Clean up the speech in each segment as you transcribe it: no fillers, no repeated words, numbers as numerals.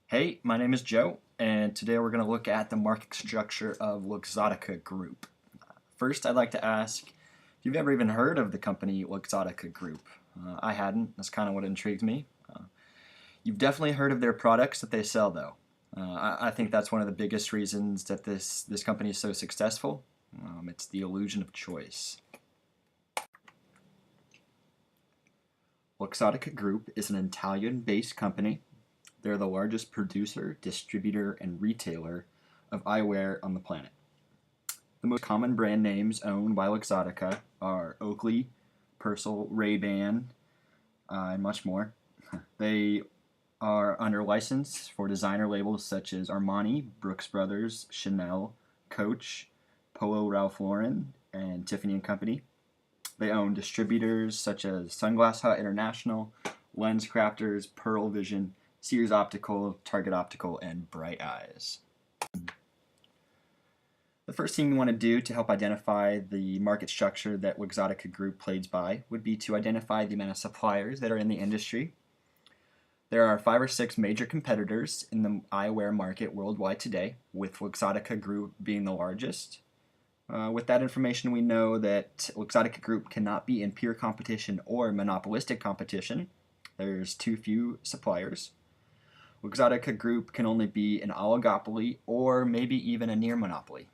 Hey, my name is Joe, and today we're going to look at the market structure of Luxottica Group. First, I'd like to ask if you've ever even heard of the company Luxottica Group. I hadn't. That's kind of what intrigued me. You've definitely heard of their products that they sell, though. I think that's one of the biggest reasons that this company is so successful. It's the illusion of choice. Luxottica Group is an Italian-based company. They're the largest producer, distributor, and retailer of eyewear on the planet. The most common brand names owned by Luxottica are Oakley, Purcell, Ray-Ban, and much more. They are under license for designer labels such as Armani, Brooks Brothers, Chanel, Coach, Polo Ralph Lauren, and Tiffany & Company. They own distributors such as Sunglass Hut International, Lens Crafters, Pearl Vision, Sears Optical, Target Optical, and Bright Eyes. The first thing you want to do to help identify the market structure that Luxottica Group plays by would be to identify the amount of suppliers that are in the industry. There are 5 or 6 major competitors in the eyewear market worldwide today, with Luxottica Group being the largest. With that information, we know that Luxottica Group cannot be in pure competition or monopolistic competition. There's too few suppliers. Luxottica Group can only be an oligopoly or maybe even a near monopoly.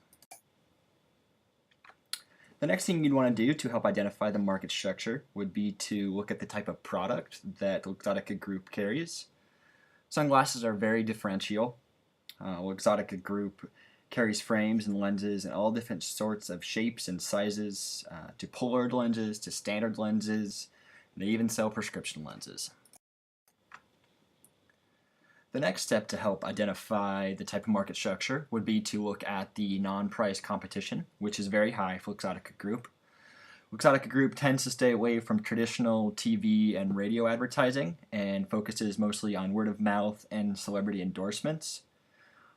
The next thing you'd want to do to help identify the market structure would be to look at the type of product that Luxottica Group carries. Sunglasses are very differential. Luxottica Group carries frames and lenses in all different sorts of shapes and sizes, to polaroid lenses, to standard lenses, and they even sell prescription lenses. The next step to help identify the type of market structure would be to look at the non-price competition, which is very high for Luxottica Group. Luxottica Group tends to stay away from traditional TV and radio advertising and focuses mostly on word of mouth and celebrity endorsements.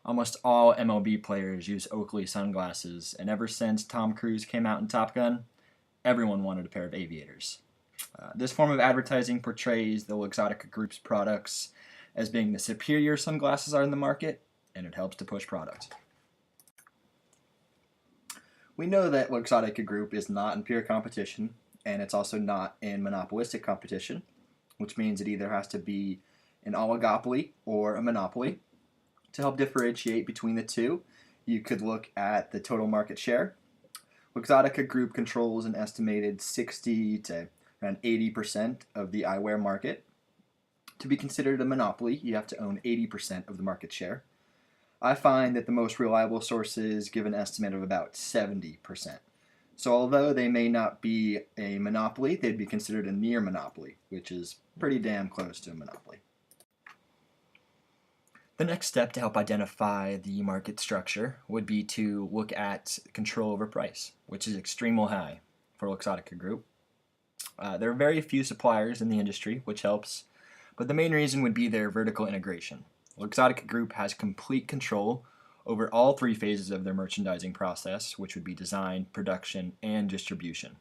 Almost all MLB players use Oakley sunglasses, and ever since Tom Cruise came out in Top Gun, everyone wanted a pair of aviators. This form of advertising portrays the Luxottica Group's products as being the superior sunglasses are in the market, and it helps to push product. We know that Luxottica Group is not in pure competition, and it's also not in monopolistic competition, which means it either has to be an oligopoly or a monopoly. To help differentiate between the two, you could look at the total market share. Luxottica Group controls an estimated 60 to around 80% of the eyewear market. To be considered a monopoly, you have to own 80% of the market share. I find that the most reliable sources give an estimate of about 70%. So although they may not be a monopoly, they'd be considered a near monopoly, which is pretty damn close to a monopoly. The next step to help identify the market structure would be to look at control over price, which is extremely high for Luxottica Group. There are very few suppliers in the industry, which helps, but the main reason would be their vertical integration. Luxottica Group has complete control over all 3 phases of their merchandising process, which would be design, production, and distribution.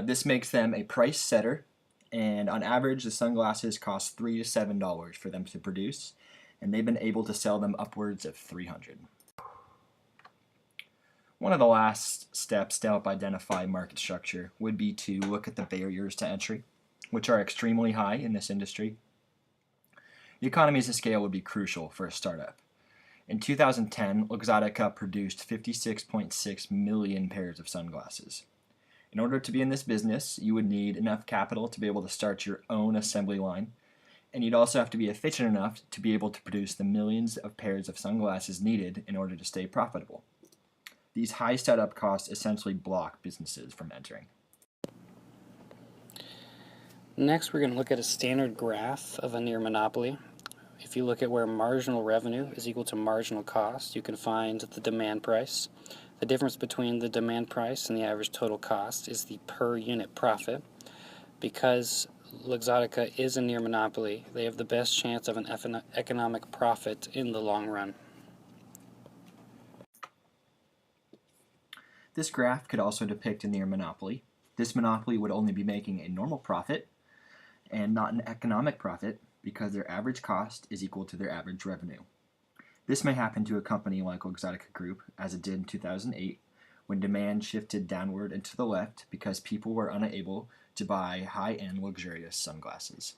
This makes them a price setter, and on average the sunglasses cost $3 to $7 for them to produce, and they've been able to sell them upwards of $300. One of the last steps to help identify market structure would be to look at the barriers to entry, which are extremely high in this industry. The economies of scale would be crucial for a startup. In 2010, Luxottica produced 56.6 million pairs of sunglasses. In order to be in this business, you would need enough capital to be able to start your own assembly line, and you'd also have to be efficient enough to be able to produce the millions of pairs of sunglasses needed in order to stay profitable. These high startup costs essentially block businesses from entering. Next, we're going to look at a standard graph of a near monopoly. If you look at where marginal revenue is equal to marginal cost, you can find the demand price. The difference between the demand price and the average total cost is the per unit profit. Because Luxottica is a near monopoly, they have the best chance of an economic profit in the long run. This graph could also depict a near monopoly. This monopoly would only be making a normal profit, and not an economic profit because their average cost is equal to their average revenue. This may happen to a company like Luxottica Group, as it did in 2008, when demand shifted downward and to the left because people were unable to buy high-end luxurious sunglasses.